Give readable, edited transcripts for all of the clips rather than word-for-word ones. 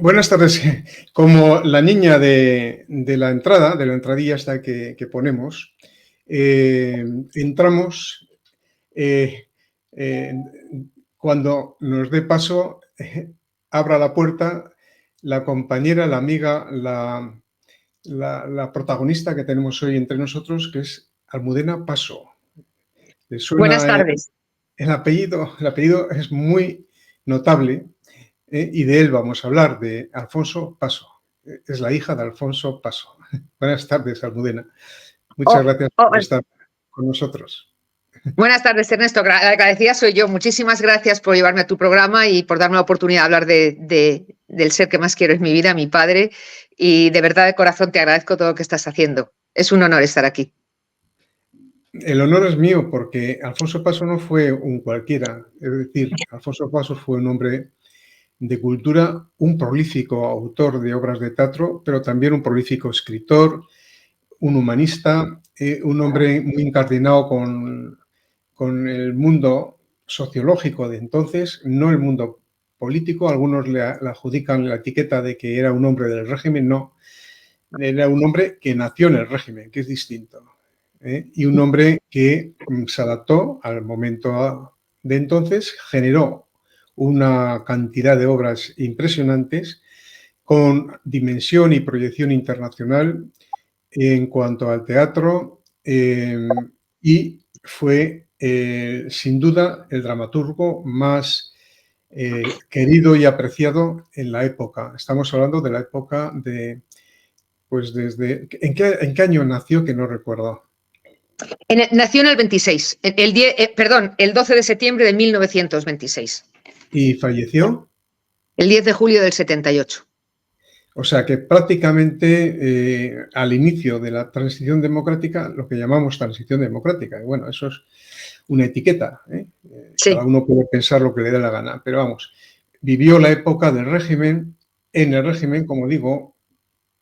Buenas tardes. Como la niña de la entrada, de la entradilla esta que ponemos, entramos eh, cuando nos dé paso, abra la puerta la compañera, la amiga, la protagonista que tenemos hoy entre nosotros, que es Almudena Paso. ¿Le Buenas suena tardes. el apellido? El apellido es muy notable. Y de él vamos a hablar, de Alfonso Paso. Es la hija de Alfonso Paso. Buenas tardes, Almudena. Muchas gracias por estar con nosotros. Buenas tardes, Ernesto. Agradecida soy yo. Muchísimas gracias por llevarme a tu programa y por darme la oportunidad de hablar del ser que más quiero en mi vida, mi padre. Y de verdad, de corazón, te agradezco todo lo que estás haciendo. Es un honor estar aquí. El honor es mío porque Alfonso Paso no fue un cualquiera. Es decir, Alfonso Paso fue un hombre de cultura, un prolífico autor de obras de teatro, pero también un prolífico escritor, un humanista, un hombre muy incardinado con el mundo sociológico de entonces, no el mundo político. Algunos le adjudican la etiqueta de que era un hombre del régimen. No, era un hombre que nació en el régimen, que es distinto, y un hombre que se adaptó al momento de entonces, generó una cantidad de obras impresionantes con dimensión y proyección internacional en cuanto al teatro, y fue sin duda el dramaturgo más querido y apreciado en la época. Estamos hablando de la época de, pues desde... ¿En qué año nació? Que no recuerdo. Nació en el 26, el 12 de septiembre de 1926. ¿Y falleció? El 10 de julio del 78. O sea que prácticamente al inicio de la transición democrática, lo que llamamos transición democrática, y bueno, eso es una etiqueta, Sí. Cada uno puede pensar lo que le dé la gana, pero vamos, vivió la época del régimen, en el régimen, como digo,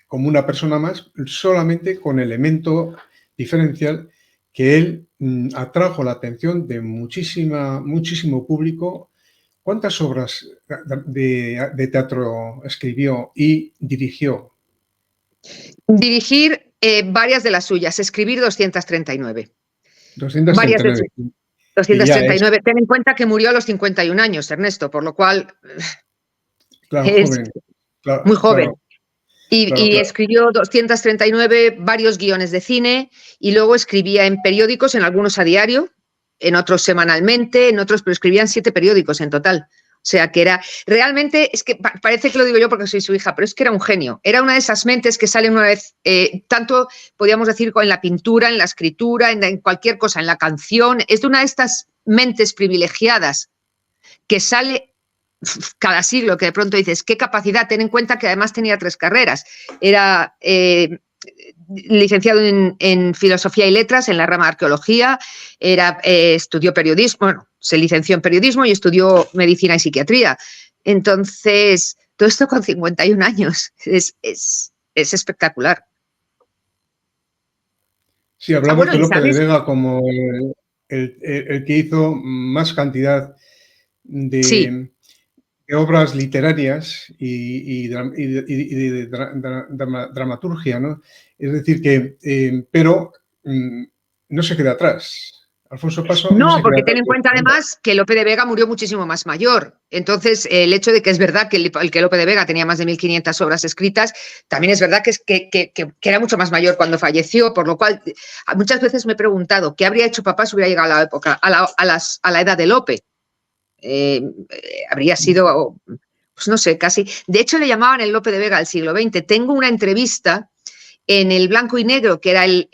como una persona más, solamente con elemento diferencial que él atrajo la atención de muchísimo público. ¿Cuántas obras de teatro escribió y dirigió? Dirigir varias de las suyas, escribir 239. 239. Varias de sus 239. Ten en cuenta que murió a los 51 años, Ernesto, por lo cual Claro, es joven, claro, muy joven. Claro, y claro. Escribió 239, varios guiones de cine, y luego escribía en periódicos, en algunos a diario, en otros semanalmente, en otros, pero escribían 7 periódicos en total. O sea, que era, realmente, es que parece que lo digo yo porque soy su hija, pero es que era un genio. Era una de esas mentes que salen una vez, tanto podríamos decir en la pintura, en la escritura, en cualquier cosa, en la canción. Es de una de estas mentes privilegiadas que sale cada siglo, que de pronto dices, qué capacidad. Ten en cuenta que además tenía 3 carreras. Era licenciado en Filosofía y Letras, en la rama de Arqueología, estudió periodismo, bueno, se licenció en periodismo y estudió medicina y psiquiatría. Entonces, todo esto con 51 años. Es espectacular. Sí, hablamos de Lope de Vega como el que hizo más cantidad de, sí, de obras literarias y de dramaturgia, ¿no? Es decir, que, pero no se queda atrás. Alfonso Paso no se queda porque atrás. ten en cuenta además que Lope de Vega murió muchísimo más mayor. Entonces, el hecho de que es verdad que Lope de Vega tenía más de 1.500 obras escritas, también es verdad que era mucho más mayor cuando falleció, por lo cual muchas veces me he preguntado qué habría hecho papá si hubiera llegado a la época, a la edad de Lope. Habría sido, pues no sé, casi. De hecho, le llamaban el Lope de Vega del siglo XX. Tengo una entrevista en el Blanco y Negro, que era la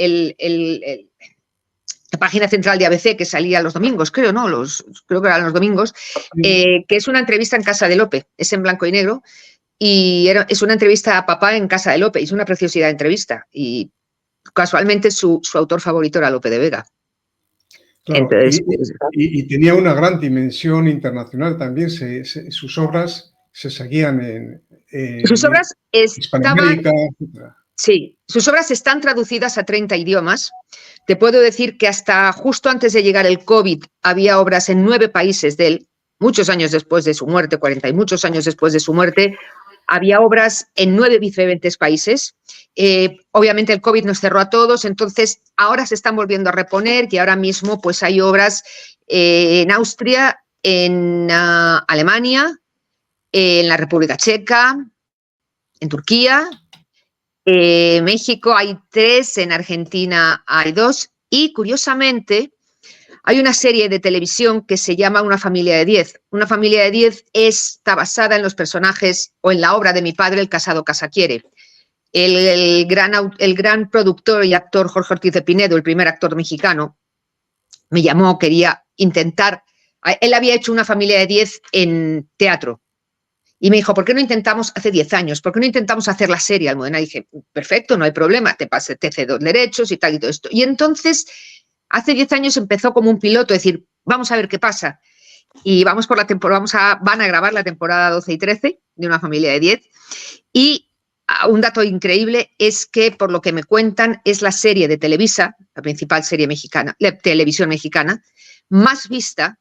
página central de ABC, que salía los domingos, creo, ¿no? Creo que eran los domingos, que es una entrevista en casa de Lope, es en blanco y negro, y es una entrevista a papá en casa de Lope, y es una preciosidad de entrevista, y casualmente su autor favorito era Lope de Vega. Claro, entonces, y tenía una gran dimensión internacional también. Sus obras se seguían en sus obras Hispanoamérica, etc. Sí, sus obras están traducidas a 30 idiomas. Te puedo decir que hasta justo antes de llegar el COVID había obras en 9 países de él, muchos años después de su muerte, 40 y muchos años después de su muerte. había obras en 9 diferentes países. Obviamente el COVID nos cerró a todos, entonces ahora se están volviendo a reponer y ahora mismo pues hay obras en Austria, en Alemania, en la República Checa, en Turquía, México hay 3, en Argentina hay 2 y curiosamente hay una serie de televisión que se llama Una familia de 10. Una familia de 10 está basada en los personajes o en la obra de mi padre, El casado Casaquiere. El gran productor y actor Jorge Ortiz de Pinedo, el primer actor mexicano, me llamó, quería intentar. Él había hecho Una familia de 10 en teatro. Y me dijo, ¿por qué no intentamos, hace 10 años, por qué no intentamos hacer la serie Almudena? Y dije, perfecto, no hay problema, te cedo derechos y tal y todo esto. Y entonces, hace 10 años empezó como un piloto, es decir, vamos a ver qué pasa. Y vamos por la temporada, van a grabar la temporada 12 y 13 de Una familia de 10. Y un dato increíble es que, por lo que me cuentan, es la serie de Televisa, la principal serie mexicana, la televisión mexicana, más vista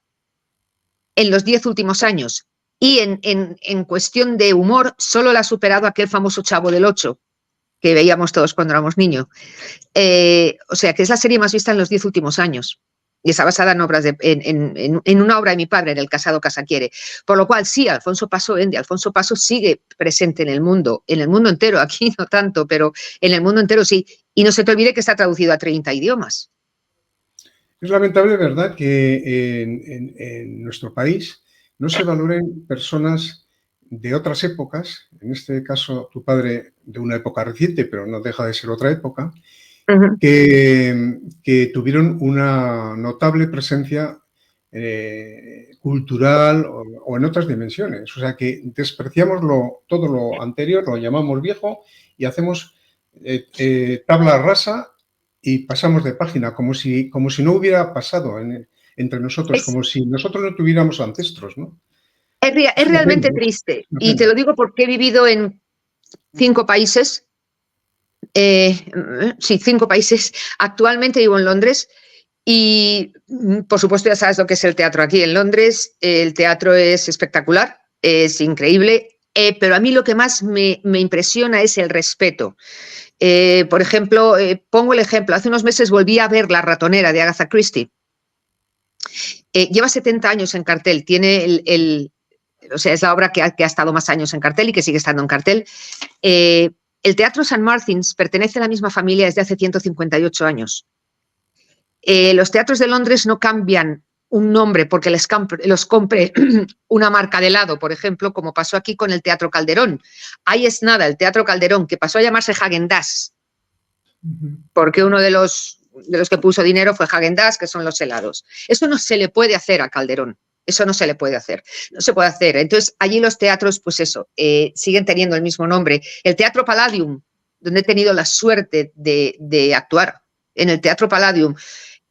en los 10 últimos años. Y en cuestión de humor, solo la ha superado aquel famoso Chavo del Ocho, que veíamos todos cuando éramos niños. O sea, que es la serie más vista en los 10 últimos años. Y está basada en obras en una obra de mi padre, en El casado Casaquiere. Por lo cual, sí, Alfonso Paso sigue presente en el mundo entero, aquí no tanto, pero en el mundo entero sí. Y no se te olvide que está traducido a 30 idiomas. Es lamentable, ¿verdad?, que en nuestro país no se valoren personas de otras épocas, en este caso tu padre de una época reciente, pero no deja de ser otra época, que tuvieron una notable presencia cultural o en otras dimensiones. O sea, que despreciamos todo lo anterior, lo llamamos viejo y hacemos tabla rasa y pasamos de página, como si no hubiera pasado entre nosotros, como si nosotros no tuviéramos ancestros, ¿no? Es realmente triste. Y te lo digo porque he vivido en 5 países. Sí, 5 países. Actualmente vivo en Londres y, por supuesto, ya sabes lo que es el teatro aquí en Londres. El teatro es espectacular, es increíble, pero a mí lo que más me impresiona es el respeto. Por ejemplo, pongo el ejemplo, hace unos meses volví a ver La ratonera de Agatha Christie. Lleva 70 años en cartel, tiene o sea, es la obra que ha estado más años en cartel y que sigue estando en cartel. El Teatro St. Martin's pertenece a la misma familia desde hace 158 años. Los teatros de Londres no cambian un nombre porque los compre una marca de helado, por ejemplo, como pasó aquí con el Teatro Calderón. Ahí es nada, el Teatro Calderón, que pasó a llamarse Häagen-Dazs, porque uno de los que puso dinero fue Häagen-Dazs, que son los helados. Eso no se le puede hacer a Calderón. Eso no se le puede hacer. No se puede hacer. Entonces, allí los teatros, pues eso, siguen teniendo el mismo nombre. El Teatro Palladium, donde he tenido la suerte de actuar, en el Teatro Palladium,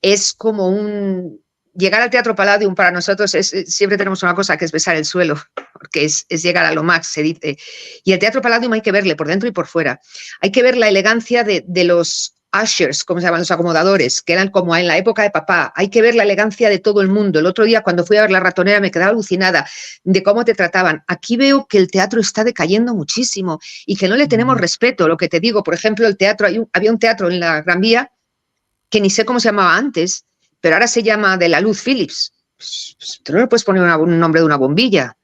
es como llegar al Teatro Palladium para nosotros siempre tenemos una cosa que es besar el suelo, porque es llegar a lo max, se dice. Y el Teatro Palladium hay que verle por dentro y por fuera. Hay que ver la elegancia de los ushers, como se llaman, los acomodadores, que eran como en la época de papá. Hay que ver la elegancia de todo el mundo. El otro día, cuando fui a ver La ratonera, me quedaba alucinada de cómo te trataban. Aquí veo que el teatro está decayendo muchísimo y que no le tenemos respeto. Lo que te digo, por ejemplo, el teatro, había un teatro en la Gran Vía que ni sé cómo se llamaba antes, pero ahora se llama De la Luz Philips. Tú no le puedes poner un nombre de una bombilla.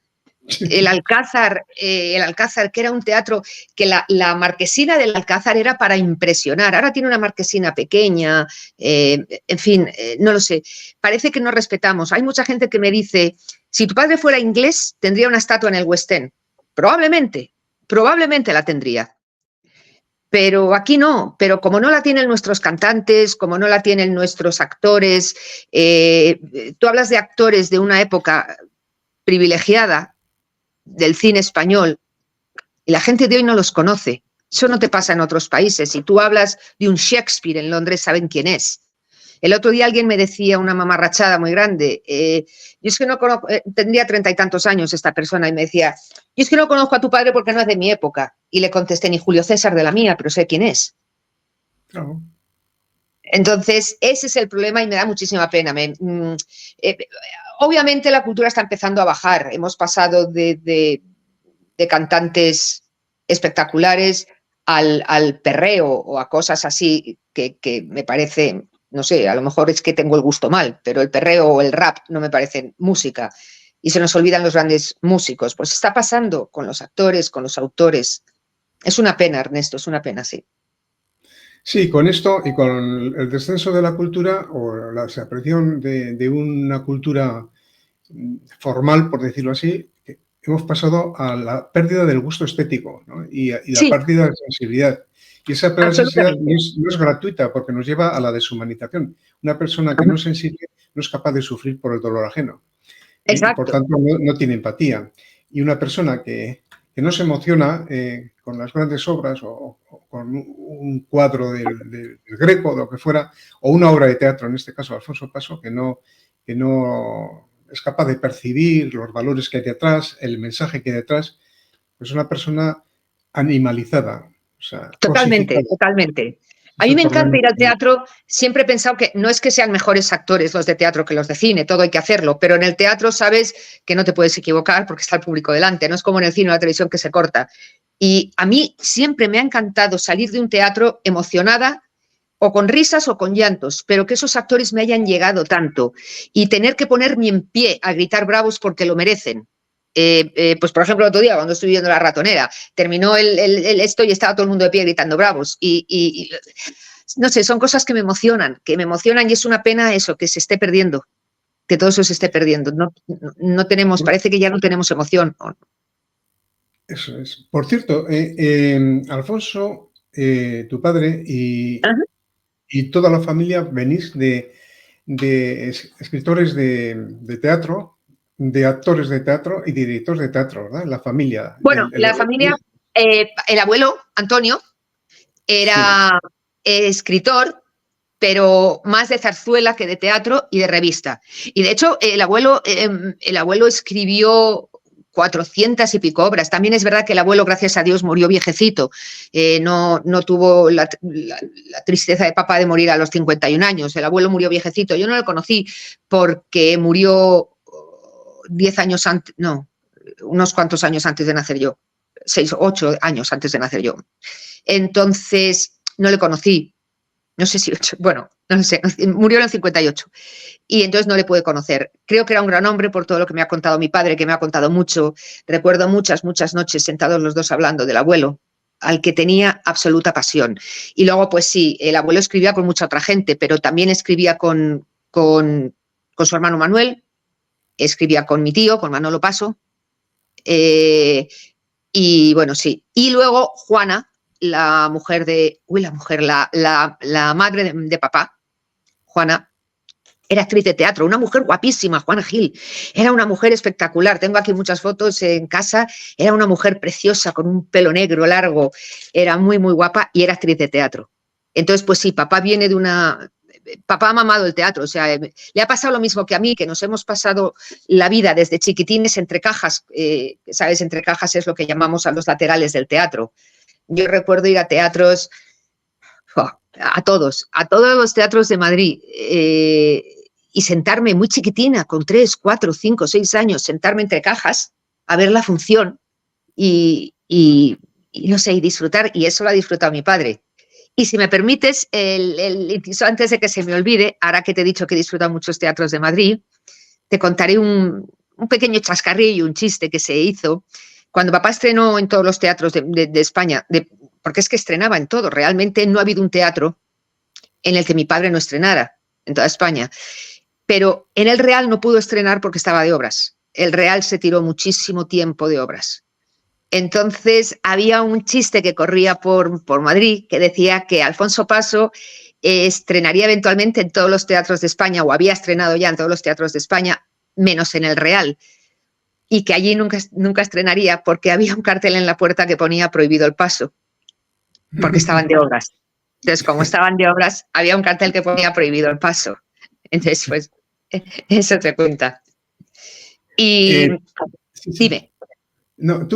El Alcázar, que era un teatro que la marquesina del Alcázar era para impresionar. Ahora tiene una marquesina pequeña, en fin, no lo sé. Parece que no respetamos. Hay mucha gente que me dice, si tu padre fuera inglés, tendría una estatua en el West End. Probablemente la tendría. Pero aquí no, pero como no la tienen nuestros cantantes, como no la tienen nuestros actores, tú hablas de actores de una época privilegiada del cine español y la gente de hoy no los conoce. Eso no te pasa en otros países. Si tú hablas de un Shakespeare en Londres, saben quién es. El otro día alguien me decía, una mamarrachada muy grande, yo es que no conozco, tendría 30 y tantos años esta persona, y me decía, yo es que no conozco a tu padre porque no es de mi época. Y le contesté, ni Julio César de la mía, pero sé quién es. Claro. Entonces, ese es el problema y me da muchísima pena. Obviamente la cultura está empezando a bajar. Hemos pasado de de cantantes espectaculares al perreo o a cosas así que me parece, no sé, a lo mejor es que tengo el gusto mal, pero el perreo o el rap no me parecen música y se nos olvidan los grandes músicos. Pues está pasando con los actores, con los autores. Es una pena, Ernesto, es una pena, sí. Sí, con esto y con el descenso de la cultura o la desaparición de una cultura formal, por decirlo así, hemos pasado a la pérdida del gusto estético, ¿no? y la Sí, pérdida de sensibilidad. Y esa pérdida de sensibilidad absolutamente. no es gratuita porque nos lleva a la deshumanización. Una persona que no es sensible no es capaz de sufrir por el dolor ajeno. Y por Exacto. tanto no tiene empatía. Y una persona que no se emociona con las grandes obras o con un cuadro del Greco, de lo que fuera, o una obra de teatro, en este caso Alfonso Paso, que no es capaz de percibir los valores que hay detrás, el mensaje que hay detrás, pues es una persona animalizada, o sea, Totalmente, cosificada. totalmente. A Es mí el me problema. encanta ir al teatro. Siempre he pensado que no es que sean mejores actores los de teatro que los de cine, todo hay que hacerlo, pero en el teatro sabes que no te puedes equivocar porque está el público delante, no es como en el cine o la televisión que se corta. Y a mí siempre me ha encantado salir de un teatro emocionada o con risas o con llantos, pero que esos actores me hayan llegado tanto y tener que ponerme en pie a gritar bravos porque lo merecen. Pues por ejemplo, el otro día cuando estuve viendo La Ratonera, terminó esto y estaba todo el mundo de pie gritando bravos y no sé, son cosas que me emocionan y es una pena eso, que se esté perdiendo, que todo eso se esté perdiendo. No tenemos, parece que ya no tenemos emoción. Eso es. Por cierto, Alfonso, tu padre Ajá. y toda la familia venís de escritores de teatro, de actores de teatro y directores de teatro, ¿verdad? La familia. Bueno, la familia, el abuelo Antonio Sí, era escritor, pero más de zarzuela que de teatro y de revista. Y de hecho, el abuelo escribió 400 y pico obras. También es verdad que el abuelo, gracias a Dios, murió viejecito. No tuvo la tristeza de papá de morir a los 51 años. El abuelo murió viejecito. Yo no lo conocí porque murió 10 años antes, no, unos cuantos años antes de nacer yo. 6, 8 años antes de nacer yo. Entonces, no le conocí. No sé si 8, bueno, no sé, murió en el 58 y entonces no le pude conocer. Creo que era un gran hombre por todo lo que me ha contado mi padre, que me ha contado mucho. Recuerdo muchas, muchas noches sentados los dos hablando del abuelo, al que tenía absoluta pasión. Y luego, pues sí, el abuelo escribía con mucha otra gente, pero también escribía con su hermano Manuel, escribía con mi tío, con Manolo Paso, y bueno, sí. Y luego Juana, la mujer de, uy, la mujer, la madre de papá, Juana, era actriz de teatro, una mujer guapísima, Juana Gil. Era una mujer espectacular. Tengo aquí muchas fotos en casa. Era una mujer preciosa, con un pelo negro largo. Era muy, muy guapa y era actriz de teatro. Entonces, pues sí, papá viene de una... Papá ha mamado el teatro, o sea, le ha pasado lo mismo que a mí, que nos hemos pasado la vida desde chiquitines entre cajas, ¿sabes? Entre cajas es lo que llamamos a los laterales del teatro. Yo recuerdo ir a teatros, a todos los teatros de Madrid, y sentarme muy chiquitina, con 3, 4, 5, 6 años, sentarme entre cajas a ver la función y no sé, y disfrutar, y eso lo ha disfrutado mi padre. Y si me permites, el inciso antes de que se me olvide, ahora que te he dicho que he disfrutado muchos teatros de Madrid, te contaré un pequeño chascarrillo, un chiste que se hizo cuando papá estrenó en todos los teatros de España, porque es que estrenaba en todo, realmente no ha habido un teatro en el que mi padre no estrenara en toda España. Pero en el Real no pudo estrenar porque estaba de obras. El Real se tiró muchísimo tiempo de obras. Entonces había un chiste que corría por Madrid que decía que Alfonso Paso estrenaría eventualmente en todos los teatros de España, o había estrenado ya en todos los teatros de España, menos en el Real, y que allí nunca estrenaría porque había un cartel en la puerta que ponía prohibido el paso, porque estaban de obras. Entonces, como estaban de obras, había un cartel que ponía prohibido el paso. Entonces, pues, eso te cuenta. Y sí, sí. dime. No,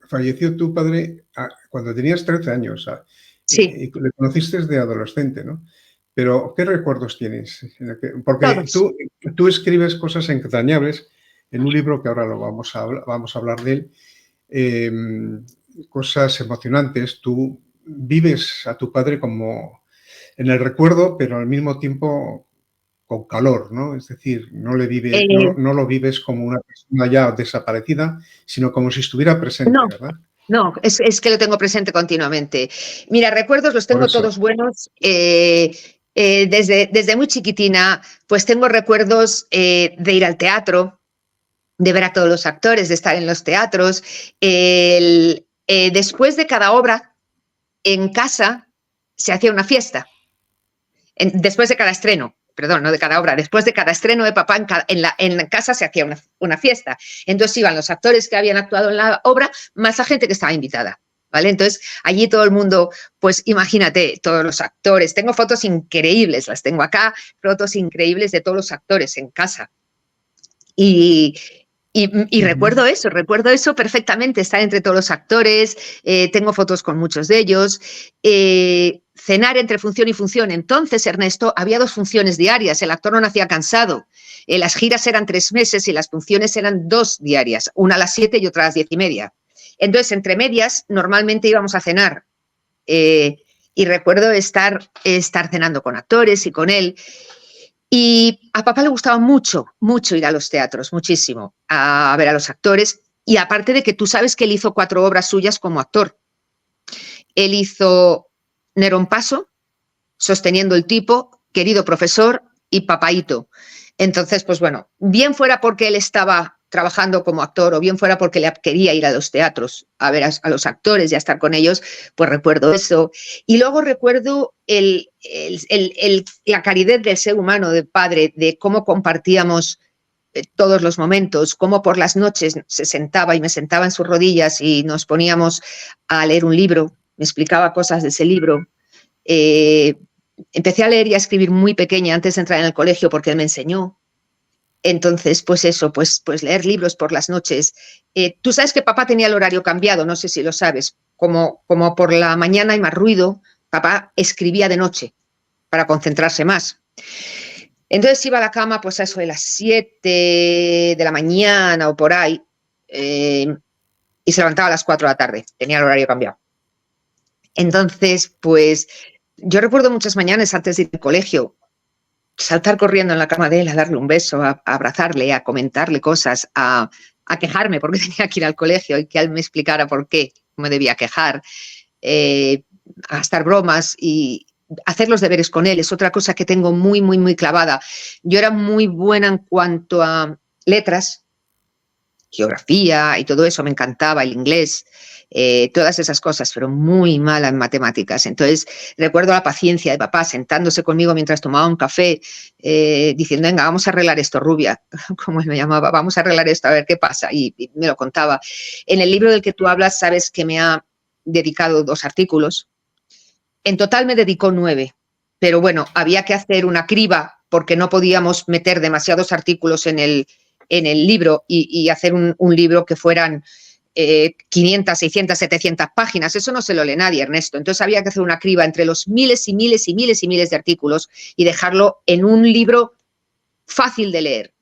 falleció tu padre cuando tenías 13 años, Sí, y le conociste de adolescente, ¿no? Pero, ¿qué recuerdos tienes? Porque todos. tú escribes cosas entrañables en un libro que ahora vamos a hablar de él, cosas emocionantes. Tú vives a tu padre como en el recuerdo, pero al mismo tiempo con calor, ¿no? Es decir, no lo vives como una persona ya desaparecida, sino como si estuviera presente, no, ¿verdad? no, es que lo tengo presente continuamente. Mira, recuerdos los Por tengo eso. todos buenos. Desde muy chiquitina, pues tengo recuerdos de ir al teatro, de ver a todos los actores, de estar en los teatros. Después de cada obra, en casa se hacía una fiesta. Después de cada estreno, perdón, no de cada obra, después de cada estreno de papá en casa se hacía una fiesta. Entonces iban los actores que habían actuado en la obra, más la gente que estaba invitada. ¿Vale? Entonces, allí todo el mundo, pues imagínate, todos los actores. Tengo fotos increíbles, las tengo acá, fotos increíbles de todos los actores en casa. Y recuerdo eso perfectamente, estar entre todos los actores, tengo fotos con muchos de ellos, cenar entre función y función. Entonces, Ernesto, había 2 funciones diarias, el actor no nacía cansado, las giras eran 3 meses y las funciones eran 2 diarias, una a las 7 y otra a las 10:30. Entonces, entre medias, normalmente íbamos a cenar. Y recuerdo estar cenando con actores y con él. Y a papá le gustaba mucho, mucho ir a los teatros, muchísimo, a ver a los actores. Y aparte de que tú sabes que él hizo 4 obras suyas como actor. Él hizo Nerón Paso, Sosteniendo el tipo, Querido profesor y Papaíto. Entonces, pues bueno, bien fuera porque él estaba trabajando como actor o bien fuera porque le quería ir a los teatros a ver a los actores y a estar con ellos, pues recuerdo eso. Y luego recuerdo la caridad del ser humano, del padre, de cómo compartíamos todos los momentos, cómo por las noches se sentaba y me sentaba en sus rodillas y nos poníamos a leer un libro, me explicaba cosas de ese libro. Empecé a leer y a escribir muy pequeña antes de entrar en el colegio porque él me enseñó. Entonces, pues eso, pues leer libros por las noches. Tú sabes que papá tenía el horario cambiado, no sé si lo sabes. Como por la mañana hay más ruido, papá escribía de noche para concentrarse más. Entonces iba a la cama pues a eso de las 7 de la mañana o por ahí y se levantaba a las 4 de la tarde, tenía el horario cambiado. Entonces, pues yo recuerdo muchas mañanas antes de ir al colegio, saltar corriendo en la cama de él, a darle un beso, a abrazarle, a comentarle cosas, a quejarme porque tenía que ir al colegio y que él me explicara por qué me debía quejar, a gastar bromas y hacer los deberes con él. Es otra cosa que tengo muy, muy, muy clavada. Yo era muy buena en cuanto a letras, geografía y todo eso, me encantaba, el inglés, todas esas cosas, pero muy mala en matemáticas. Entonces recuerdo la paciencia de papá sentándose conmigo mientras tomaba un café, diciendo, venga, vamos a arreglar esto, rubia, como él me llamaba, vamos a arreglar esto, a ver qué pasa, y me lo contaba. En el libro del que tú hablas, sabes que me ha dedicado 2 artículos, en total me dedicó 9, pero bueno, había que hacer una criba porque no podíamos meter demasiados artículos en el libro y hacer un libro que fueran 500, 600, 700 páginas. Eso no se lo lee nadie, Ernesto. Entonces había que hacer una criba entre los miles y miles y miles y miles de artículos y dejarlo en un libro fácil de leer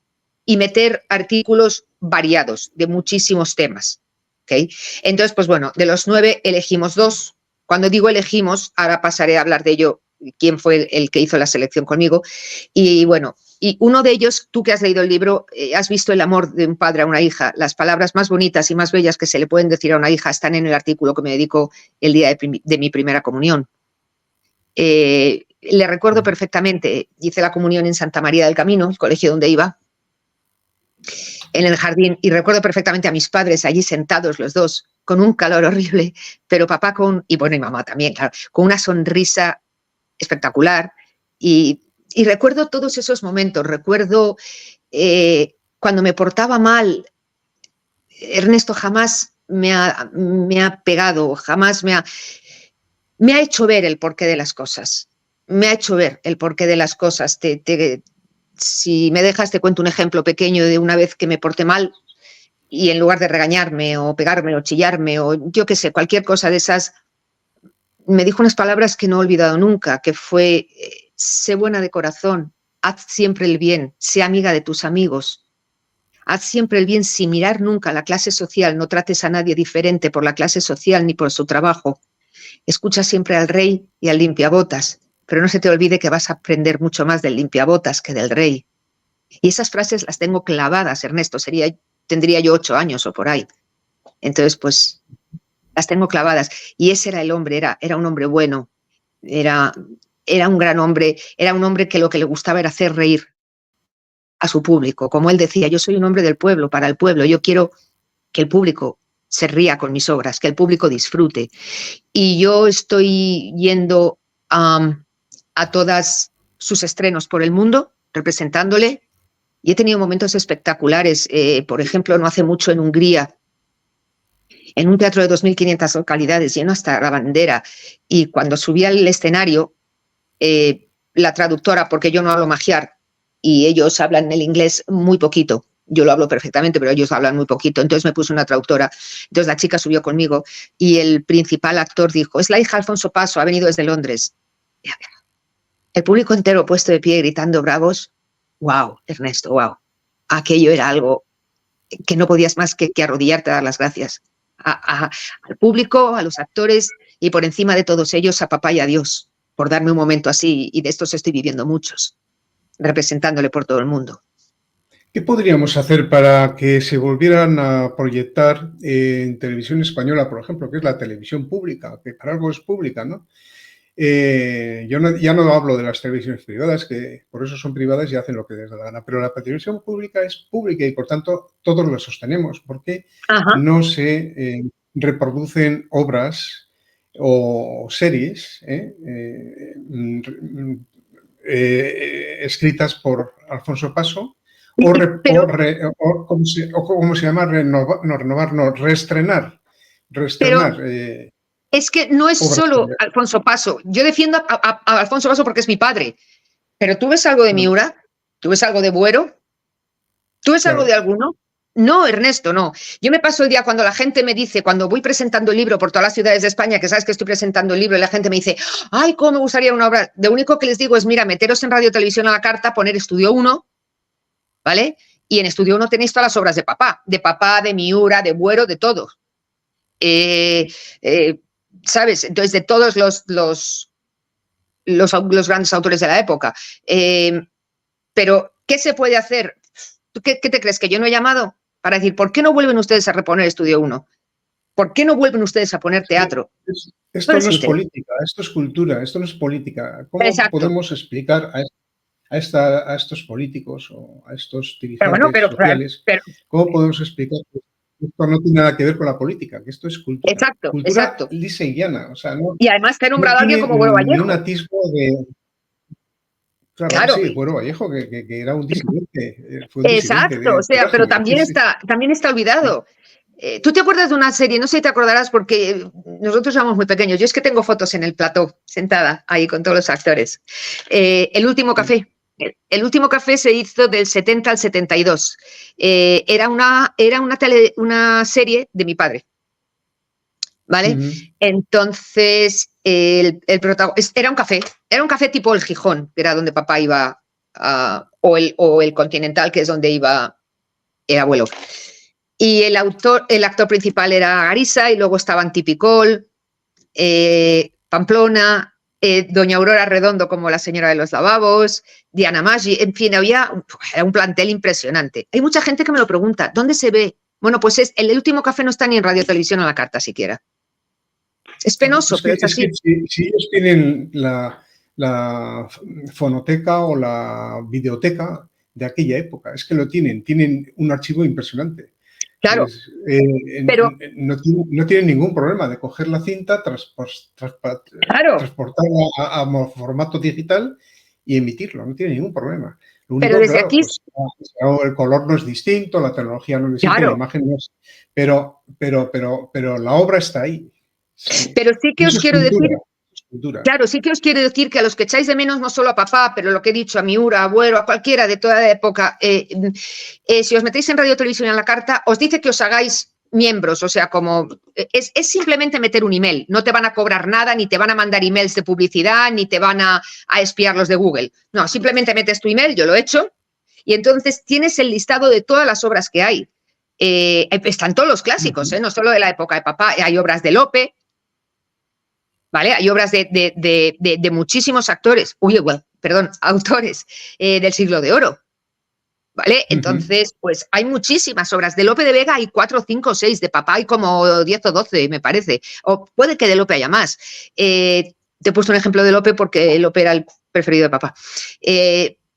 y meter artículos variados de muchísimos temas. ¿Okay? Entonces, pues bueno, de los 9 elegimos 2. Cuando digo elegimos, ahora pasaré a hablar de ello, quién fue el que hizo la selección conmigo. Y bueno, y uno de ellos, tú que has leído el libro, has visto el amor de un padre a una hija. Las palabras más bonitas y más bellas que se le pueden decir a una hija están en el artículo que me dedico el día de mi primera comunión. Le recuerdo perfectamente, hice la comunión en Santa María del Camino, el colegio donde iba, en el jardín, y recuerdo perfectamente a mis padres allí sentados los 2, con un calor horrible, pero papá y mamá también, claro, con una sonrisa espectacular. Y recuerdo todos esos momentos, recuerdo cuando me portaba mal, Ernesto jamás me ha pegado, jamás me ha hecho ver el porqué de las cosas. Me ha hecho ver el porqué de las cosas. Si me dejas, te cuento un ejemplo pequeño de una vez que me porté mal y en lugar de regañarme o pegarme o chillarme o yo qué sé, cualquier cosa de esas, me dijo unas palabras que no he olvidado nunca, que fue, sé buena de corazón, haz siempre el bien, sé amiga de tus amigos, Haz siempre el bien sin mirar nunca a la clase social, no trates a nadie diferente por la clase social ni por su trabajo. Escucha siempre al rey y al limpiabotas, pero no se te olvide que vas a aprender mucho más del limpiabotas que del rey. Y esas frases las tengo clavadas, Ernesto, tendría yo 8 años o por ahí. Entonces, pues, las tengo clavadas. Y ese era el hombre, era un hombre bueno, era un gran hombre, era un hombre que lo que le gustaba era hacer reír a su público. Como él decía, yo soy un hombre del pueblo, para el pueblo, yo quiero que el público se ría con mis obras, que el público disfrute. Y yo estoy yendo a todas sus estrenos por el mundo, representándole, y he tenido momentos espectaculares. Por ejemplo, no hace mucho en Hungría, en un teatro de 2.500 localidades, lleno hasta la bandera, y cuando subí al escenario, la traductora, porque yo no hablo magiar, y ellos hablan el inglés muy poquito, yo lo hablo perfectamente, pero ellos hablan muy poquito, entonces me puse una traductora, entonces la chica subió conmigo, y el principal actor dijo, es la hija de Alfonso Paso, ha venido desde Londres. El público entero puesto de pie gritando bravos. Wow, Ernesto, wow. Aquello era algo que no podías más que arrodillarte a dar las gracias al público, a los actores y por encima de todos ellos a papá y a Dios por darme un momento así, y de estos estoy viviendo muchos, representándole por todo el mundo. ¿Qué podríamos hacer para que se volvieran a proyectar en televisión española, por ejemplo, que es la televisión pública, que para algo es pública, ¿no? Ya no hablo de las televisiones privadas, que por eso son privadas y hacen lo que les da la gana, pero la televisión pública es pública y por tanto todos la sostenemos, porque no se reproducen obras o series escritas por Alfonso Paso reestrenar. Es que no es solo Alfonso Paso. Yo defiendo a Alfonso Paso porque es mi padre. Pero ¿tú ves algo de Miura? ¿Tú ves algo de Buero? ¿Tú ves algo de alguno? No, Ernesto, no. Yo me paso el día cuando la gente me dice, cuando voy presentando el libro por todas las ciudades de España, que sabes que estoy presentando el libro y la gente me dice, ay, cómo me gustaría una obra. Lo único que les digo es, mira, meteros en Radio Televisión a la Carta, poner Estudio 1, ¿vale? Y en Estudio 1 tenéis todas las obras de papá, de Miura, de Buero, de todos. ¿Sabes? Entonces, de todos los grandes autores de la época. Pero, ¿qué se puede hacer? ¿Qué te crees? ¿Que yo no he llamado para decir, ¿por qué no vuelven ustedes a reponer Estudio 1? ¿Por qué no vuelven ustedes a poner teatro? Esto no es política, esto es cultura, esto no es política. ¿Cómo podemos explicar a estos políticos o a estos dirigentes sociales, cómo podemos explicar que esto no tiene nada que ver con la política, que esto es cultura? Cultura lisa y llana. O sea, y además te he nombrado a alguien como Buero Vallejo. Ni un atisbo de... Claro. Sí, Buero Vallejo, que era un disidente. Fue un disidente o sea, pero también está olvidado. ¿Tú te acuerdas de una serie? No sé si te acordarás porque nosotros éramos muy pequeños. Yo es que tengo fotos en el plató, sentada ahí con todos los actores. El último café. El último café se hizo del 70 al 72. Era una serie de mi padre. ¿Vale? Entonces, el protagonista era un café tipo El Gijón, que era donde papá iba, o el Continental, que es donde iba el abuelo. Y el actor principal era Garisa, y luego estaban Tipicol, Pamplona, doña Aurora Redondo como la señora de los lavabos, Diana Maggi, en fin, era un plantel impresionante. Hay mucha gente que me lo pregunta, ¿dónde se ve? Bueno, pues el último café no está ni en Radio Televisión a la Carta siquiera. Es penoso, pero es así. Si ellos tienen la fonoteca o la videoteca de aquella época, es que lo tienen un archivo impresionante. Claro. Pero no tienen ningún problema de coger la cinta, transportarla a formato digital y emitirlo, no tiene ningún problema. Lo único, pero desde aquí... el color no es distinto, la tecnología no es distinta, la imagen no es... Pero la obra está ahí. Sí. Pero sí que os quiero decir... Claro, sí que os quiero decir que a los que echáis de menos, no solo a papá, pero lo que he dicho, a Miura, a Buero, a cualquiera de toda la época, si os metéis en Radio Televisión a la Carta, os dice que os hagáis miembros, o sea, como es simplemente meter un email, no te van a cobrar nada, ni te van a mandar emails de publicidad, ni te van a espiar los de Google. No, simplemente metes tu email, yo lo he hecho, Y entonces tienes el listado de todas las obras que hay. Están todos los clásicos, no solo de la época de papá, hay obras de Lope, ¿vale? Hay obras de muchísimos autores del Siglo de Oro, ¿vale? Entonces, pues hay muchísimas obras. De Lope de Vega hay 4, 5, 6, de papá hay como 10 o 12, me parece. O puede que de Lope haya más. Te he puesto un ejemplo de Lope porque Lope era el preferido de papá.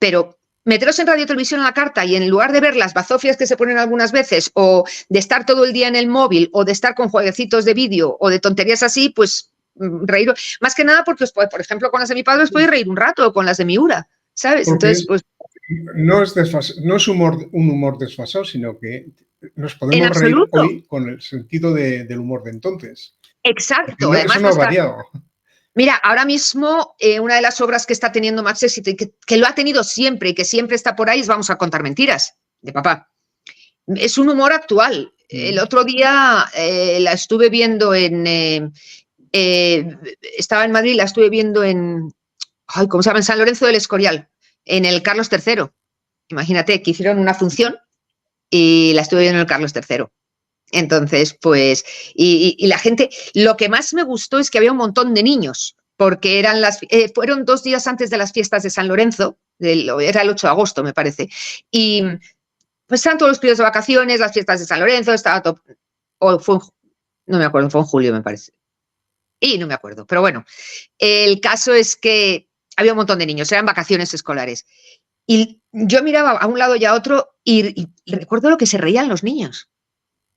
Pero meteros en Radio Televisión a la carta y en lugar de ver las bazofias que se ponen algunas veces o de estar todo el día en el móvil o de estar con jueguecitos de vídeo o de tonterías así, pues reír. Más que nada porque, por ejemplo, con las de mi padre os podéis reír un rato o con las de Miura, ¿sabes? Porque entonces, pues... No es un humor desfasado, sino que nos podemos reír hoy con el sentido del humor de entonces. Exacto. Además, eso no ha variado. Mira, ahora mismo una de las obras que está teniendo más éxito y que lo ha tenido siempre y que siempre está por ahí es Vamos a contar mentiras, de papá. Es un humor actual. El otro día la estuve viendo estaba en Madrid, la estuve viendo ¿cómo se llama? En San Lorenzo del Escorial, en el Carlos III. Imagínate que hicieron una función y la estuve viendo en el Carlos III. Entonces, pues, y la gente, lo que más me gustó es que había un montón de niños, porque fueron 2 días antes de las fiestas de San Lorenzo, era el 8 de agosto, me parece, y pues estaban todos los periodos de vacaciones, las fiestas de San Lorenzo, estaba todo, no me acuerdo, fue en julio, me parece, y no me acuerdo, pero bueno, el caso es que había un montón de niños, eran vacaciones escolares, y yo miraba a un lado y a otro y recuerdo lo que se reían los niños.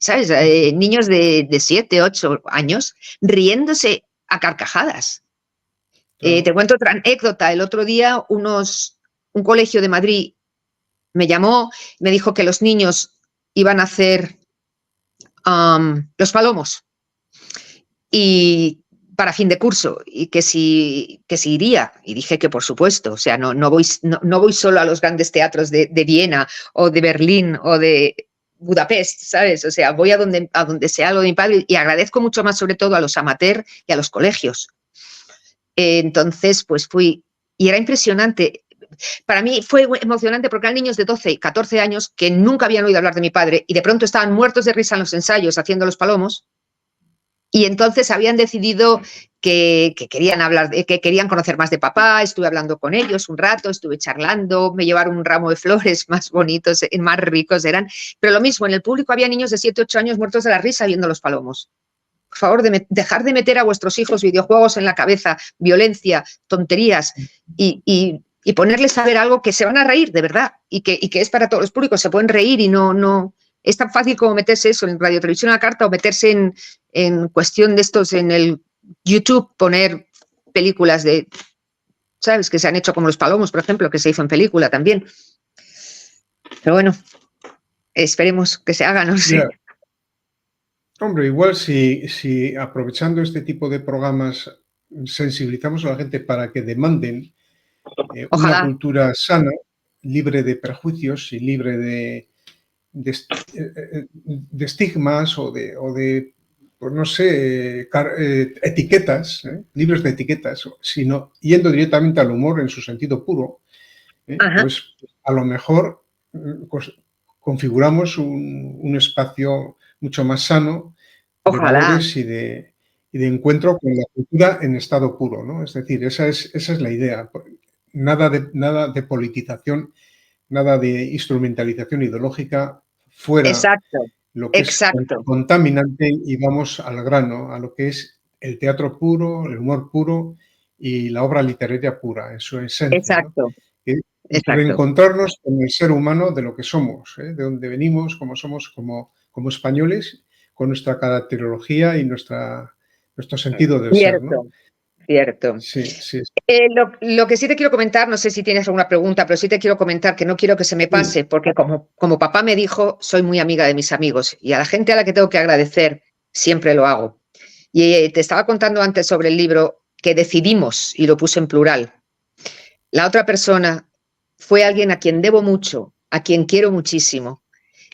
¿Sabes? Niños de 7, 8 años riéndose a carcajadas. Te cuento otra anécdota. El otro día un colegio de Madrid me llamó, me dijo que los niños iban a hacer los palomos y para fin de curso y que si iría. Y dije que por supuesto. O sea, no voy solo a los grandes teatros de Viena o de Berlín o de Budapest, ¿sabes? O sea, voy a donde sea lo de mi padre y agradezco mucho más sobre todo a los amateurs y a los colegios. Entonces, pues fui y era impresionante. Para mí fue emocionante porque eran niños de 12, 14 años que nunca habían oído hablar de mi padre y de pronto estaban muertos de risa en los ensayos haciendo los palomos y entonces habían decidido que querían conocer más de papá. Estuve hablando con ellos un rato, estuve charlando, me llevaron un ramo de flores más bonitos, más ricos eran, pero lo mismo, en el público había niños de 7, 8 años muertos de la risa viendo los palomos. Por favor, dejar de meter a vuestros hijos videojuegos en la cabeza, violencia, tonterías y ponerles a ver algo que se van a reír, de verdad, y que es para todos los públicos, se pueden reír y no es tan fácil como meterse eso en Radio Televisión a la carta o meterse en cuestión de estos en el YouTube, poner películas ¿sabes? Que se han hecho como Los Palomos, por ejemplo, que se hizo en película también. Pero bueno, esperemos que se haga, no sé. Yeah. Hombre, igual si aprovechando este tipo de programas sensibilizamos a la gente para que demanden una cultura sana, libre de prejuicios y libre de estigmas o de pues no sé, etiquetas, libres de etiquetas, sino yendo directamente al humor en su sentido puro, pues a lo mejor pues, configuramos un espacio mucho más sano de valores y de encuentro con la cultura en estado puro, ¿no? Es decir, esa es la idea. Nada de politización, nada de instrumentalización ideológica fuera. Exacto. Lo que es contaminante y vamos al grano, a lo que es el teatro puro, el humor puro y la obra literaria pura, en su esencia. Exacto. ¿no? Reencontrarnos con el ser humano de lo que somos, de donde venimos, como somos como españoles, con nuestra caracterología y nuestro sentido del ser, ¿no? Cierto. Sí. Lo que sí te quiero comentar, no sé si tienes alguna pregunta, pero sí te quiero comentar que no quiero que se me pase, porque como papá me dijo, soy muy amiga de mis amigos y a la gente a la que tengo que agradecer siempre lo hago. Y te estaba contando antes sobre el libro que decidimos, y lo puse en plural. La otra persona fue alguien a quien debo mucho, a quien quiero muchísimo.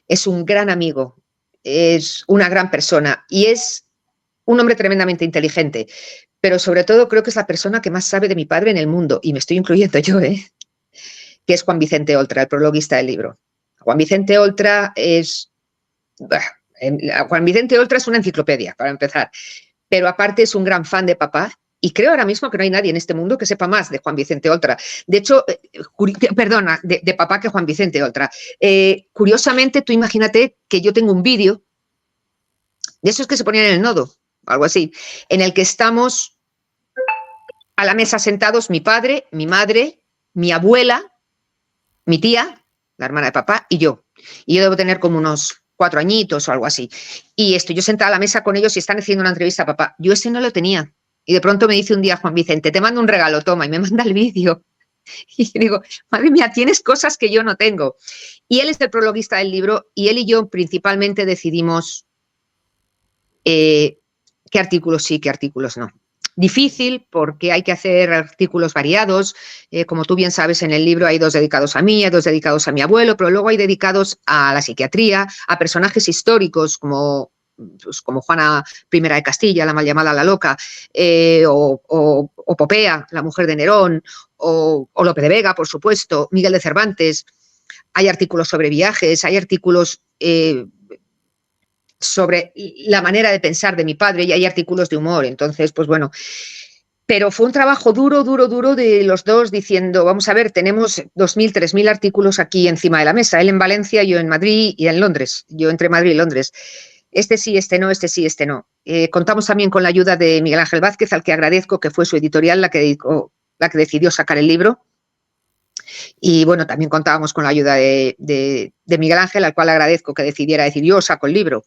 Es un gran amigo, es una gran persona y es un hombre tremendamente inteligente. Pero sobre todo creo que es la persona que más sabe de mi padre en el mundo, y me estoy incluyendo yo, que es Juan Vicente Oltra, el prologuista del libro. Juan Vicente Oltra es una enciclopedia, para empezar, pero aparte es un gran fan de papá y creo ahora mismo que no hay nadie en este mundo que sepa más de Juan Vicente Oltra. De hecho, perdona, de papá que Juan Vicente Oltra. Curiosamente, tú imagínate que yo tengo un vídeo de esos que se ponían en el nodo, algo así, en el que estamos a la mesa sentados mi padre, mi madre, mi abuela, mi tía, la hermana de papá, y yo. Y yo debo tener como unos 4 añitos o algo así. Y estoy yo sentada a la mesa con ellos y están haciendo una entrevista a papá. Yo ese no lo tenía. Y de pronto me dice un día Juan Vicente, te mando un regalo, toma, y me manda el vídeo. Y digo, madre mía, tienes cosas que yo no tengo. Y él es el prologuista del libro y él y yo principalmente decidimos qué artículos sí, qué artículos no. Difícil porque hay que hacer artículos variados. Como tú bien sabes, en el libro hay 2 dedicados a mí, hay 2 dedicados a mi abuelo, pero luego hay dedicados a la psiquiatría, a personajes históricos como Juana I de Castilla, la mal llamada La Loca, o Popea, la mujer de Nerón, o Lope de Vega, por supuesto, Miguel de Cervantes. Hay artículos sobre viajes, hay artículos sobre la manera de pensar de mi padre y hay artículos de humor. Entonces, pues bueno, pero fue un trabajo duro de los dos diciendo, vamos a ver, tenemos 2.000, 3.000 artículos aquí encima de la mesa, él en Valencia, yo en Madrid y en Londres, yo entre Madrid y Londres. Este sí, este no, este sí, este no. Contamos también con la ayuda de Miguel Ángel Vázquez, al que agradezco, que fue su editorial la que decidió sacar el libro. Y bueno, también contábamos con la ayuda de Miguel Ángel, al cual agradezco que decidiera decir, yo saco el libro.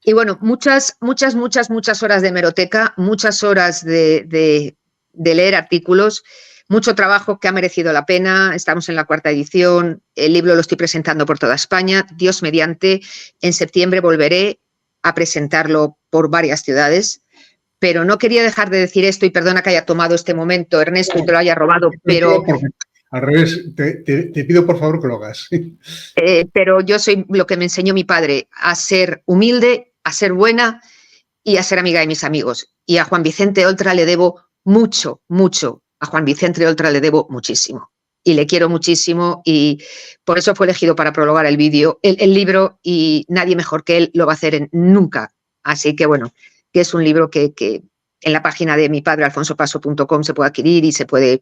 Y bueno, muchas horas de hemeroteca, muchas horas de leer artículos, mucho trabajo que ha merecido la pena. Estamos en la 4ª edición, el libro lo estoy presentando por toda España. Dios mediante, en septiembre volveré a presentarlo por varias ciudades. Pero no quería dejar de decir esto y perdona que haya tomado este momento, Ernesto, y te lo haya robado, pero... Al revés, te pido por favor que lo hagas. Pero yo soy lo que me enseñó mi padre, a ser humilde, a ser buena y a ser amiga de mis amigos. Y a Juan Vicente Oltra le debo mucho. A Juan Vicente Oltra le debo muchísimo. Y le quiero muchísimo y por eso fue elegido para prologar el libro y nadie mejor que él lo va a hacer nunca. Así que bueno, que es un libro que en la página de mi padre, alfonsopaso.com, se puede adquirir y se puede...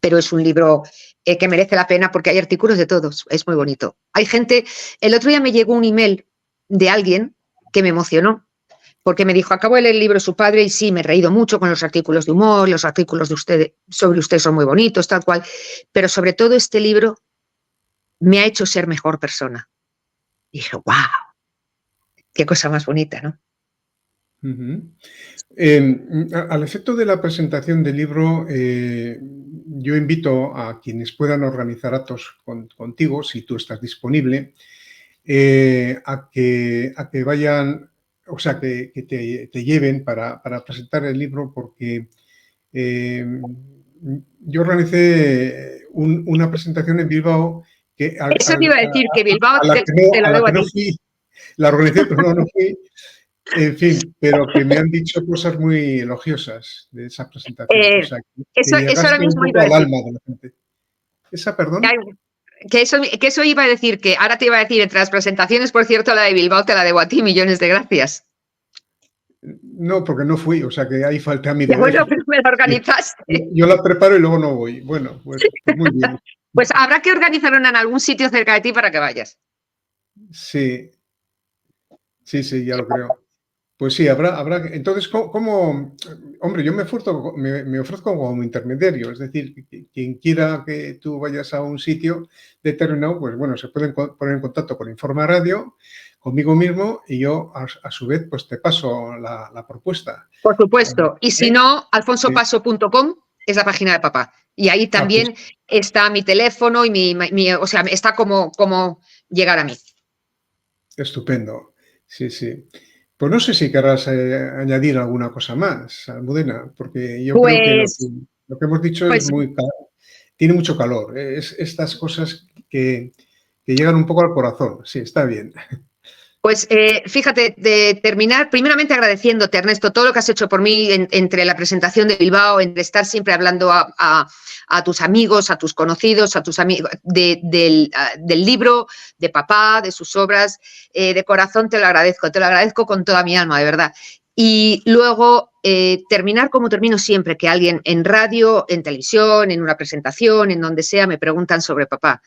Pero es un libro que merece la pena porque hay artículos de todos, es muy bonito. Hay gente, el otro día me llegó un email de alguien que me emocionó, porque me dijo, acabo de leer el libro de su padre y sí, me he reído mucho con los artículos de humor, los artículos de usted, sobre usted son muy bonitos, tal cual, pero sobre todo este libro me ha hecho ser mejor persona. Y dije, wow, qué cosa más bonita, ¿no? Al efecto de la presentación del libro, yo invito a quienes puedan organizar actos contigo, si tú estás disponible, a que vayan, o sea, que te lleven para presentar el libro, porque yo organicé una presentación en Bilbao que eso te iba a decir, que Bilbao te lo debo a ti. La organicé, pero no fui. En fin, pero que me han dicho cosas muy elogiosas de esa presentación. O sea, eso ahora mismo iba a decir. Al alma de la gente. ¿Esa, perdón? Que eso iba a decir, que ahora te iba a decir, entre las presentaciones, por cierto, la de Bilbao te la debo a ti, millones de gracias. No, porque no fui, o sea que ahí falté a mi deber. Bueno, pero me la organizaste. Yo la preparo y luego no voy. Bueno, pues muy bien. Pues habrá que organizar una en algún sitio cerca de ti para que vayas. Sí, ya lo creo. Pues sí, habrá. Entonces, ¿cómo? Hombre, yo me ofrezco como intermediario, es decir, quien quiera que tú vayas a un sitio determinado, pues bueno, se pueden poner en contacto con Informa Radio, conmigo mismo, y yo a su vez pues te paso la propuesta. Por supuesto. Y si no, alfonsopaso.com es la página de papá. Y ahí también está mi teléfono y o sea, está como llegar a mí. Estupendo. Sí. Pues no sé si querrás añadir alguna cosa más, Almudena, porque yo creo que lo que hemos dicho es tiene mucho calor. Es estas cosas que llegan un poco al corazón. Sí, está bien. Pues fíjate, de terminar, primeramente agradeciéndote, Ernesto, todo lo que has hecho por mí entre la presentación de Bilbao, entre estar siempre hablando a tus amigos, a tus conocidos, a tus amigos del libro, de papá, de sus obras. De corazón te lo agradezco con toda mi alma, de verdad. Y luego terminar como termino siempre, que alguien en radio, en televisión, en una presentación, en donde sea, me preguntan sobre papá.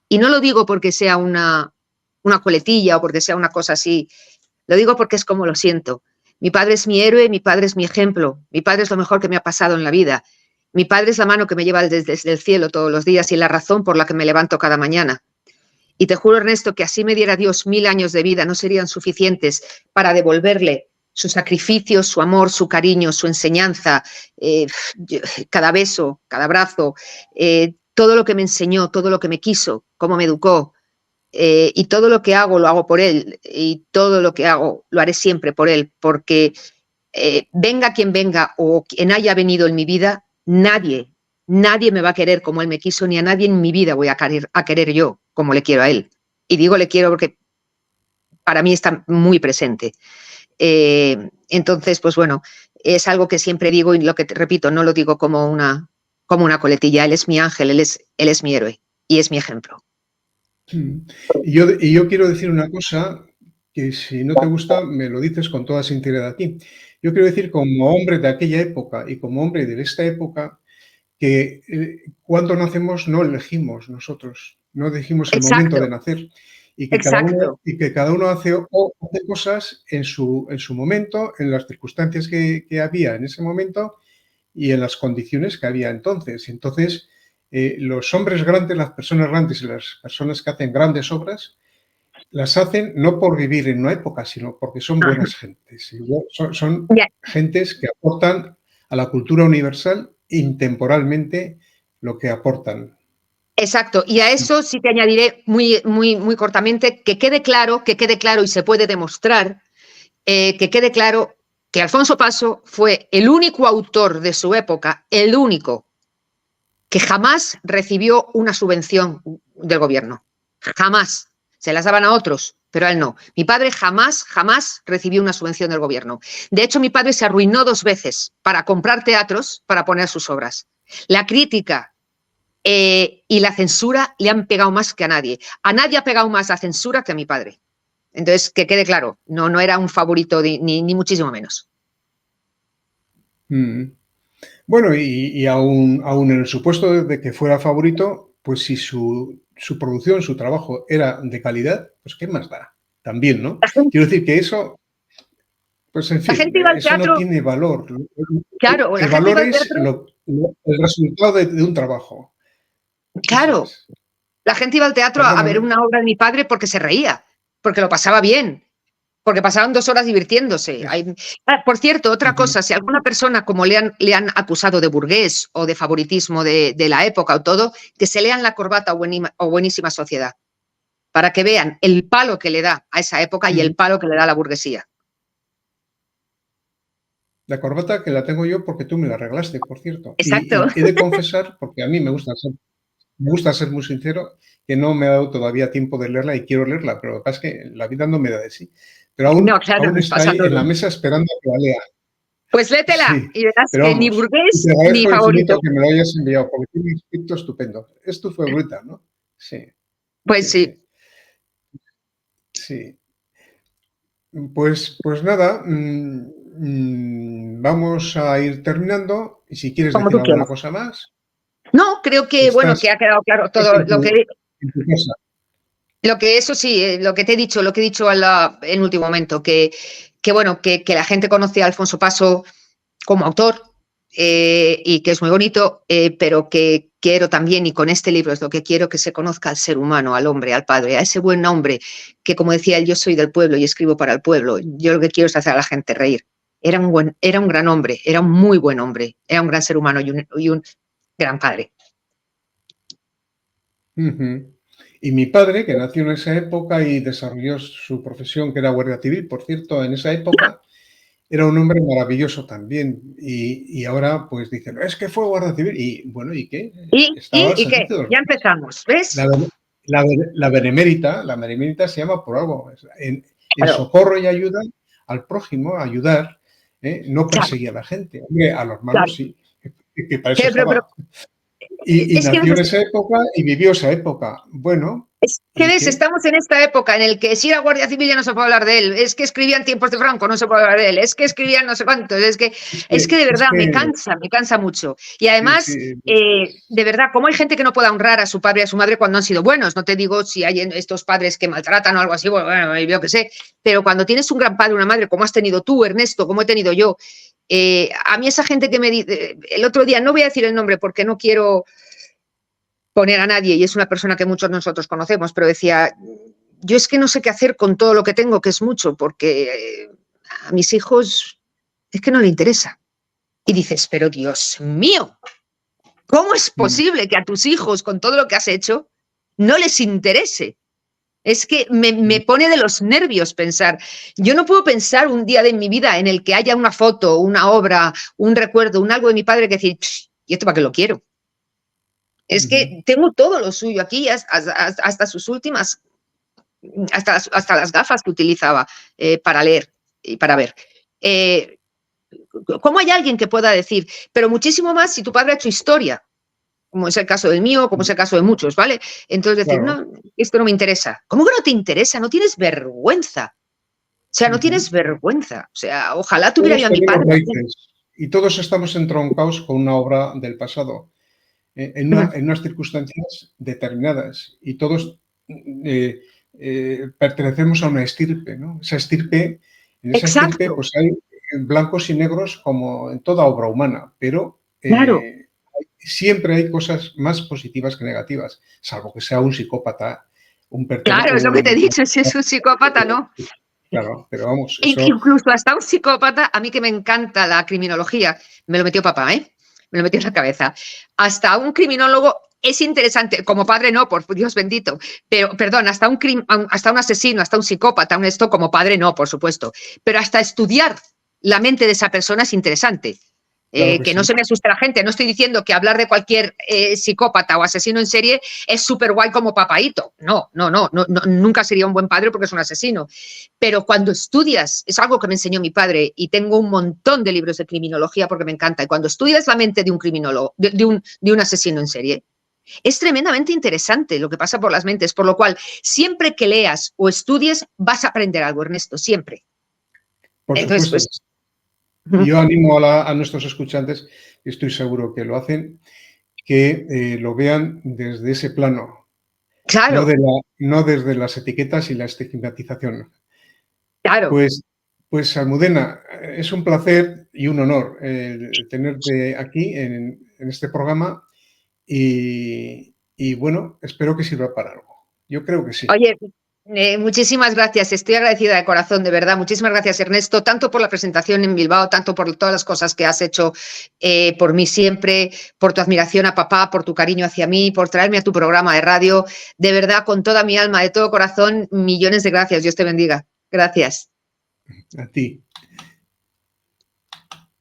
Y no lo digo porque sea una coletilla o porque sea una cosa así, lo digo porque es como lo siento. Mi padre es mi héroe, mi padre es mi ejemplo, mi padre es lo mejor que me ha pasado en la vida, mi padre es la mano que me lleva desde el cielo todos los días y la razón por la que me levanto cada mañana. Y te juro, Ernesto, que así me diera Dios 1000 años de vida no serían suficientes para devolverle su sacrificio, su amor, su cariño, su enseñanza, cada beso, cada abrazo, todo lo que me enseñó, todo lo que me quiso, cómo me educó. Y todo lo que hago, lo hago por él. Y todo lo que hago, lo haré siempre por él. Porque venga quien venga o quien haya venido en mi vida, nadie me va a querer como él me quiso, ni a nadie en mi vida voy a querer yo como le quiero a él. Y digo le quiero porque para mí está muy presente. Entonces, pues bueno, es algo que siempre digo y lo que te repito, no lo digo como una coletilla. Él es mi ángel, él es mi héroe y es mi ejemplo. Y yo quiero decir una cosa que si no te gusta me lo dices con toda sinceridad aquí. Yo quiero decir como hombre de aquella época y como hombre de esta época que cuando nacemos no elegimos nosotros, no elegimos el momento de nacer y que cada uno hace cosas en su momento, en las circunstancias que había en ese momento y en las condiciones que había entonces. Entonces, los hombres grandes, las personas grandes y las personas que hacen grandes obras, las hacen no por vivir en una época, sino porque son buenas gentes. Son gentes que aportan a la cultura universal intemporalmente lo que aportan. Exacto, y a eso sí te añadiré muy cortamente que quede claro y se puede demostrar, que quede claro que Alfonso Paso fue el único autor de su época, el único, que jamás recibió una subvención del gobierno. Jamás. Se las daban a otros, pero a él no. Mi padre jamás recibió una subvención del gobierno. De hecho, mi padre se arruinó 2 veces para comprar teatros para poner sus obras. La crítica y la censura le han pegado más que a nadie. A nadie ha pegado más la censura que a mi padre. Entonces, que quede claro, no era un favorito ni muchísimo menos. Bueno, y aún en el supuesto de que fuera favorito, pues si su producción, su trabajo era de calidad, pues ¿qué más da? También, ¿no? Quiero decir que eso, pues en fin, eso no tiene valor. Claro, el valor es el resultado de un trabajo. Claro, la gente iba al teatro a ver una obra de mi padre porque se reía, porque lo pasaba bien, porque pasaban 2 horas divirtiéndose. Por cierto, otra cosa, si alguna persona como le han acusado de burgués o de favoritismo de la época o todo, que se lean La corbata o Buenísima sociedad, para que vean el palo que le da a esa época y el palo que le da a la burguesía. La corbata que la tengo yo porque tú me la regalaste, por cierto. Exacto. Y he de confesar, porque a mí me gusta ser muy sincero, que no me ha dado todavía tiempo de leerla y quiero leerla, pero lo que pasa es que la vida no me da de sí. Pero aún está ahí en la mesa esperando a que la lea. Pues léetela y verás que ni burgués ni favorito. Que me lo hayas enviado, porque tiene un escrito estupendo. Es tu favorita, ¿no? Sí. Pues sí. Sí. Pues nada, vamos a ir terminando y si quieres decir alguna cosa más. No, creo que, bueno, que ha quedado claro todo lo que... Lo que eso sí, lo que te he dicho en último momento, que bueno, que la gente conoce a Alfonso Paso como autor y que es muy bonito, pero que quiero también, y con este libro es lo que quiero, que se conozca al ser humano, al hombre, al padre, a ese buen hombre que, como decía él, yo soy del pueblo y escribo para el pueblo. Yo lo que quiero es hacer a la gente reír. Era un gran hombre, era un muy buen hombre, era un gran ser humano y un gran padre. Y mi padre, que nació en esa época y desarrolló su profesión, que era guardia civil, por cierto, en esa época, era un hombre maravilloso también. Y ahora, pues dicen, es que fue guardia civil. Y bueno, ¿y qué? ¿Y qué? Ya empezamos, ¿ves? La benemérita se llama por algo. el Claro, socorro y ayuda al prójimo, ayudar, no claro, perseguir a la gente. Hombre, a los claro. malos sí, que para eso Pero estaba. Y es que nació en esa época y vivió esa época. Bueno, es que ¿y ves, qué? estamos en esta época en el que si era Guardia Civil ya no se puede hablar de él, es que escribía en tiempos de Franco, no se puede hablar de él, es que escribían no sé cuántos, es que de Es verdad que me cansa mucho. Y sí, además, sí, de verdad, ¿cómo hay gente que no puede honrar a su padre y a su madre cuando han sido buenos? No te digo si hay estos padres que maltratan o algo así, bueno, yo qué sé, pero cuando tienes un gran padre, una madre, como has tenido tú, Ernesto, como he tenido yo, a mí esa gente que me dice, el otro día, no voy a decir el nombre porque no quiero poner a nadie, y es una persona que muchos de nosotros conocemos, pero decía, yo es que no sé qué hacer con todo lo que tengo, que es mucho, porque a mis hijos es que no le interesa. Y dices, pero Dios mío, ¿cómo es mm, posible que a tus hijos, con todo lo que has hecho, no les interese? Es que me mm, pone de los nervios pensar. Yo no puedo pensar un día de mi vida en el que haya una foto, una obra, un recuerdo, un algo de mi padre que decir, ¿y esto para qué lo quiero? Es ujú. que tengo todo lo suyo aquí, hasta sus últimas, hasta las gafas que utilizaba para leer y para ver. Eh, ¿Cómo hay alguien que pueda decir, pero muchísimo más si tu padre ha hecho historia, como es el caso del mío, como es el caso de muchos, ¿vale? Entonces decir, Claro. no, esto no me interesa. ¿Cómo que no te interesa? No tienes vergüenza. O sea, no tienes Ujú. vergüenza. O sea, ojalá tuviera Todos yo a mi tenemos padre también. raíces y todos estamos entroncados con una obra del pasado, en unas circunstancias determinadas y todos eh, pertenecemos a una estirpe, ¿no? Esa estirpe, en esa estirpe Exacto, pues hay blancos y negros como en toda obra humana, pero claro. siempre hay cosas más positivas que negativas, salvo que sea un psicópata, Claro, es lo que te he dicho, si es un psicópata, ¿no? claro, pero vamos, eso, Incluso hasta un psicópata, a mí que me encanta la criminología, me lo metió papá, ¿eh? Me lo metió en la cabeza. Hasta un criminólogo es interesante, como padre no, por Dios bendito, pero perdón, hasta un asesino, hasta un psicópata, un esto como padre no, por supuesto, pero hasta estudiar la mente de esa persona es interesante. claro que Que no sí. se me asuste la gente, no estoy diciendo que hablar de cualquier psicópata o asesino en serie es súper guay como papaíto. No, nunca sería un buen padre porque es un asesino. Pero cuando estudias, es algo que me enseñó mi padre y tengo un montón de libros de criminología porque me encanta. Y cuando estudias la mente de un criminólogo, de un asesino en serie, es tremendamente interesante lo que pasa por las mentes, por lo cual siempre que leas o estudies vas a aprender algo, Ernesto, siempre. Por Entonces, supuesto. pues, Y yo animo a nuestros escuchantes, y estoy seguro que lo hacen, que lo vean desde ese plano, claro, no desde las etiquetas y la estigmatización. claro. Pues, pues Almudena, es un placer y un honor tenerte aquí en este programa y bueno, espero que sirva para algo. Yo creo que sí. Oye, muchísimas gracias, estoy agradecida de corazón, de verdad. Muchísimas gracias, Ernesto, tanto por la presentación en Bilbao, tanto por todas las cosas que has hecho por mí siempre, por tu admiración a papá, por tu cariño hacia mí, por traerme a tu programa de radio. De verdad, con toda mi alma, de todo corazón, millones de gracias. Dios te bendiga. Gracias. A ti.